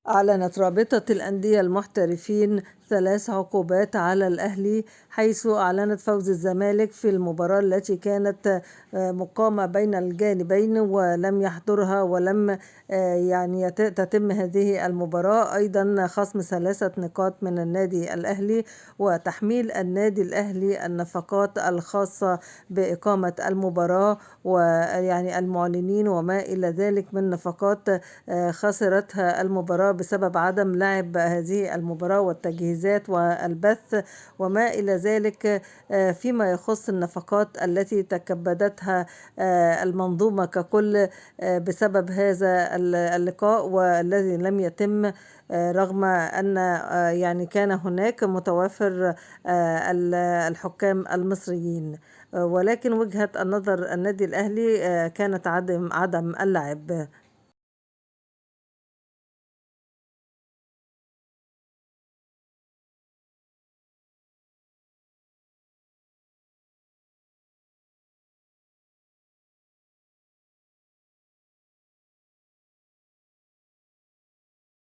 أعلنت رابطة الأندية المحترفين 3 عقوبات على الأهلي، حيث أعلنت فوز الزمالك في المباراة التي كانت مقامة بين الجانبين ولم يحضرها ولم تتم هذه المباراة. أيضا خصم 3 نقاط من النادي الأهلي، وتحميل النادي الأهلي النفقات الخاصة بإقامة المباراة، ويعني المعلنين وما إلى ذلك من نفقات خسرتها المباراة بسبب عدم لعب هذه المباراة والتجهيزات والبث وما إلى ذلك، فيما يخص النفقات التي تكبدتها المنظومة ككل بسبب هذا اللقاء والذي لم يتم، رغم أن كان هناك متوافر الحكام المصريين، ولكن وجهة النظر النادي الأهلي كانت عدم اللعب.